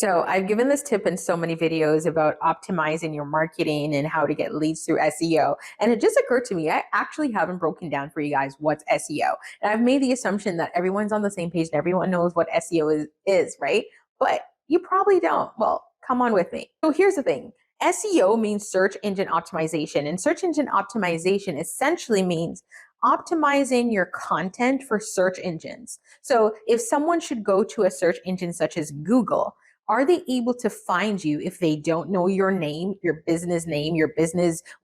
So I've given this tip in so many videos about optimizing your marketing and how to get leads through SEO. And it just occurred to me, I actually haven't broken down for you guys what's SEO. And I've made the assumption that everyone's on the same page and everyone knows what SEO is, right? But you probably don't. Well, come on with me. So here's the thing. SEO means search engine optimization, and search engine optimization essentially means optimizing your content for search engines. So if someone should go to a search engine such as Google, are they able to find you if they don't know your name, your business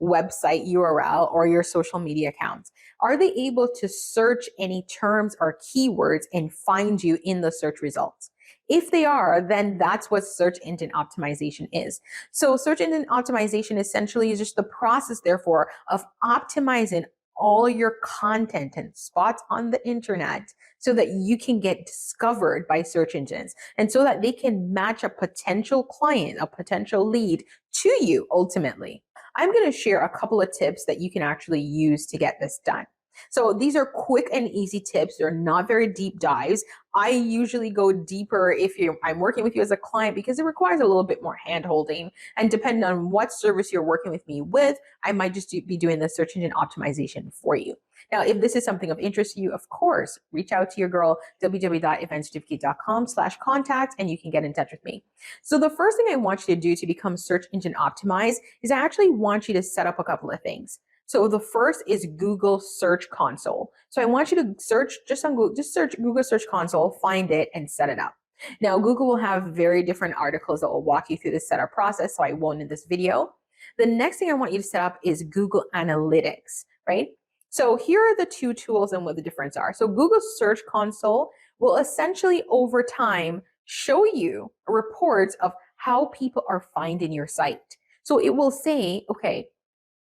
website URL, or your social media accounts? Are they able to search any terms or keywords and find you in the search results? If they are, then that's what search engine optimization is. So search engine optimization essentially is just the process, therefore, of optimizing all your content and spots on the internet so that you can get discovered by search engines and so that they can match a potential client, a potential lead to you ultimately. I'm going to share a couple of tips that you can actually use to get this done. So these are quick and easy tips. They're not very deep dives. I usually go deeper if I'm working with you as a client because it requires a little bit more hand holding. And depending on what service you're working with me with, I might just be doing the search engine optimization for you. Now, if this is something of interest to you, of course, reach out to your girl, www.eventcertificate.com/contact, and you can get in touch with me. So the first thing I want you to do to become search engine optimized is I actually want you to set up a couple of things. So the first is Google Search Console. So I want you to search just on Google, just search Google Search Console, find it, and set it up. Now, Google will have very different articles that will walk you through the setup process, so I won't in this video. The next thing I want you to set up is Google Analytics, right? So here are the two tools and what the difference are. So Google Search Console will essentially over time show you reports of how people are finding your site. So it will say, okay,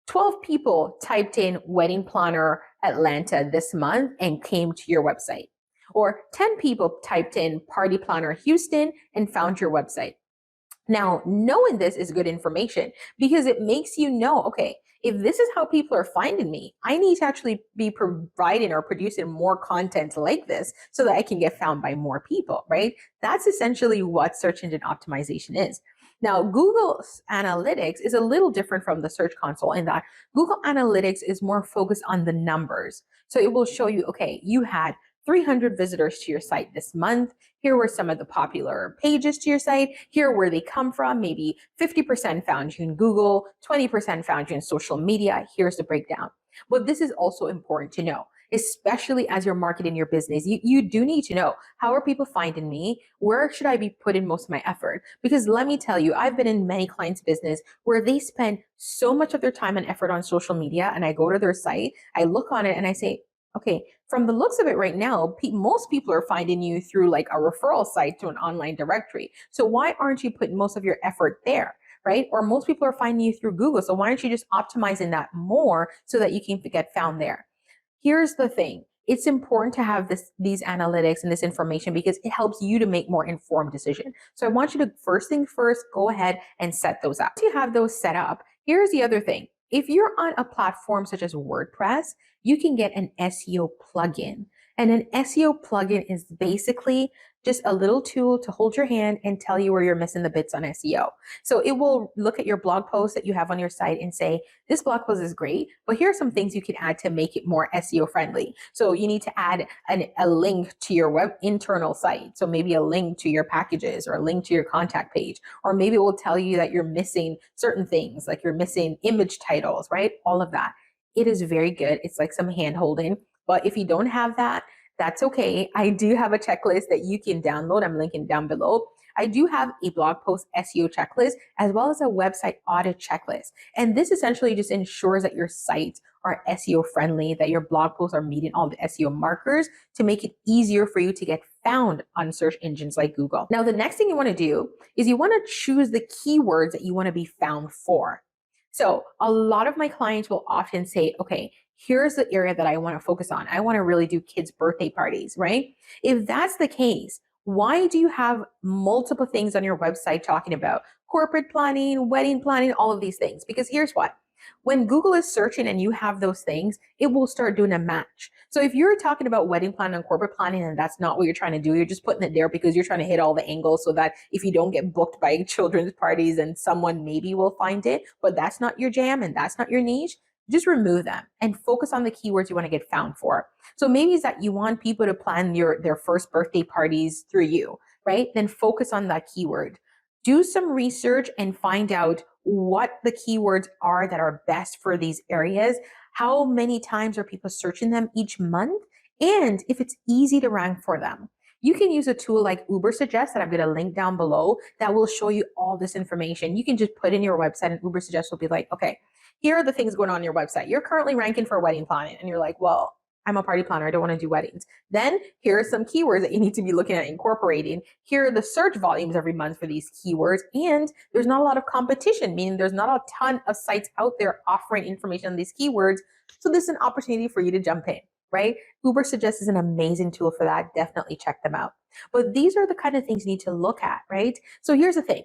12 people typed in wedding planner Atlanta this month and came to your website. Or 10 people typed in party planner Houston and found your website. Now, knowing this is good information because it makes you know, okay, if this is how people are finding me, I need to actually be providing or producing more content like this so that I can get found by more people, right? That's essentially what search engine optimization is. Now, Google Analytics is a little different from the Search Console in that Google Analytics is more focused on the numbers. So it will show you, okay, you had 300 visitors to your site this month. Here were some of the popular pages to your site. Here where they come from. Maybe 50% found you in Google, 20% found you in social media. Here's the breakdown. But this is also important to know, especially as you're marketing your business. You do need to know, how are people finding me? Where should I be putting most of my effort? Because let me tell you, I've been in many clients' business where they spend so much of their time and effort on social media, and I go to their site, I look on it and I say, okay, from the looks of it right now, most people are finding you through like a referral site to an online directory. So why aren't you putting most of your effort there, right? Or most people are finding you through Google. So why aren't you just optimizing that more so that you can get found there? Here's the thing. It's important to have these analytics and this information because it helps you to make more informed decisions. So I want you to first thing first, go ahead and set those up. Once you have those set up, here's the other thing. If you're on a platform such as WordPress, you can get an SEO plugin. And an SEO plugin is basically just a little tool to hold your hand and tell you where you're missing the bits on SEO. So it will look at your blog post that you have on your site and say, this blog post is great, but here are some things you can add to make it more SEO friendly. So you need to add a link to your web internal site. So maybe a link to your packages or a link to your contact page, or maybe it will tell you that you're missing certain things, like you're missing image titles, right? All of that. It is very good. It's like some hand holding, but if you don't have that, that's okay. I do have a checklist that you can download. I'm linking down below. I do have a blog post SEO checklist as well as a website audit checklist. And this essentially just ensures that your sites are SEO friendly, that your blog posts are meeting all the SEO markers to make it easier for you to get found on search engines like Google. Now, the next thing you want to do is you want to choose the keywords that you want to be found for. So a lot of my clients will often say, okay, here's the area that I want to focus on. I want to really do kids' birthday parties, right? If that's the case, why do you have multiple things on your website talking about corporate planning, wedding planning, all of these things? Because here's what. When Google is searching and you have those things, it will start doing a match. So if you're talking about wedding planning and corporate planning and that's not what you're trying to do, you're just putting it there because you're trying to hit all the angles so that if you don't get booked by children's parties and someone maybe will find it, but that's not your jam and that's not your niche, just remove them and focus on the keywords you want to get found for. So maybe it's that you want people to plan their first birthday parties through you, right? Then focus on that keyword. Do some research and find out what the keywords are that are best for these areas. How many times are people searching them each month? And if it's easy to rank for them. You can use a tool like Ubersuggest that I'm going to link down below that will show you all this information. You can just put in your website and Ubersuggest will be like, okay, here are the things going on your website. You're currently ranking for wedding planning. And you're like, well, I'm a party planner. I don't want to do weddings. Then here are some keywords that you need to be looking at incorporating. Here are the search volumes every month for these keywords. And there's not a lot of competition, meaning there's not a ton of sites out there offering information on these keywords. So this is an opportunity for you to jump in, right? Ubersuggest is an amazing tool for that. Definitely check them out. But these are the kind of things you need to look at, right? So here's the thing.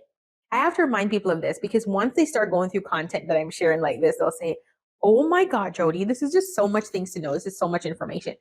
I have to remind people of this because once they start going through content that I'm sharing like this, they'll say, oh my God, Jody, this is just so much things to know. This is so much information.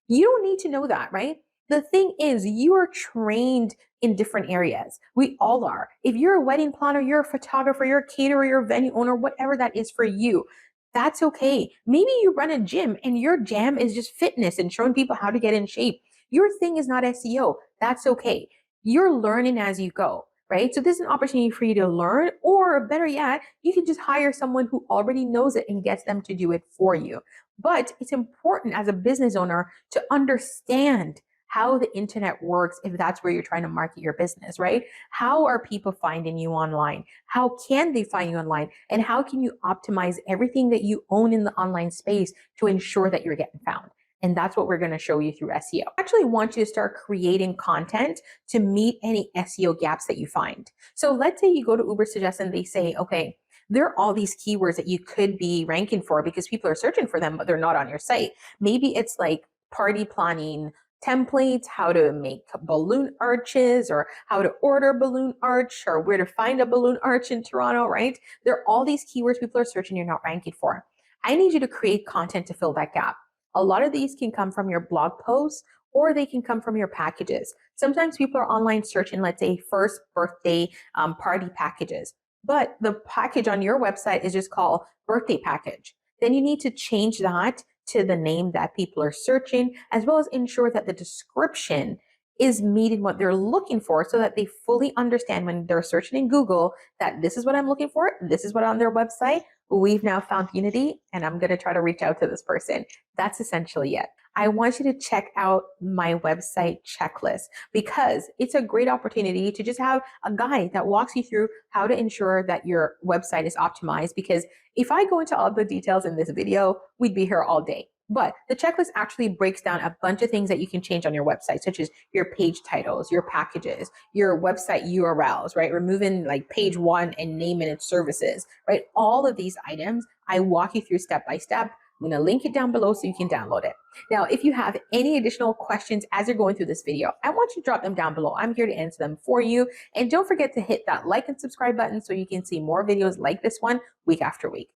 You don't need to know that, right? The thing is, you are trained in different areas. We all are. If you're a wedding planner, you're a photographer, you're a caterer, you're a venue owner, whatever that is for you, that's okay. Maybe you run a gym and your jam is just fitness and showing people how to get in shape. Your thing is not SEO. That's okay. You're learning as you go, right? So this is an opportunity for you to learn, or better yet, you can just hire someone who already knows it and gets them to do it for you. But it's important as a business owner to understand how the internet works if that's where you're trying to market your business, right? How are people finding you online? How can they find you online? And how can you optimize everything that you own in the online space to ensure that you're getting found? And that's what we're going to show you through SEO. I actually want you to start creating content to meet any SEO gaps that you find. So let's say you go to Ubersuggest and they say, okay, there are all these keywords that you could be ranking for because people are searching for them, but they're not on your site. Maybe it's like party planning templates, how to make balloon arches, or how to order balloon arch, or where to find a balloon arch in Toronto, right? There are all these keywords people are searching you're not ranking for. I need you to create content to fill that gap. A lot of these can come from your blog posts or they can come from your packages. Sometimes people are online searching, let's say, first birthday party packages, but the package on your website is just called birthday package. Then you need to change that to the name that people are searching, as well as ensure that the description is meeting what they're looking for so that they fully understand when they're searching in Google that this is what I'm looking for, this is what on their website. We've now found unity and I'm going to try to reach out to this person. That's essentially it. I want you to check out my website checklist because it's a great opportunity to just have a guide that walks you through how to ensure that your website is optimized. Because if I go into all the details in this video, we'd be here all day. But the checklist actually breaks down a bunch of things that you can change on your website, such as your page titles, your packages, your website URLs, right? Removing like page one and naming its services, right? All of these items, I walk you through step by step. I'm going to link it down below so you can download it. Now, if you have any additional questions as you're going through this video, I want you to drop them down below. I'm here to answer them for you. And don't forget to hit that like and subscribe button so you can see more videos like this one week after week.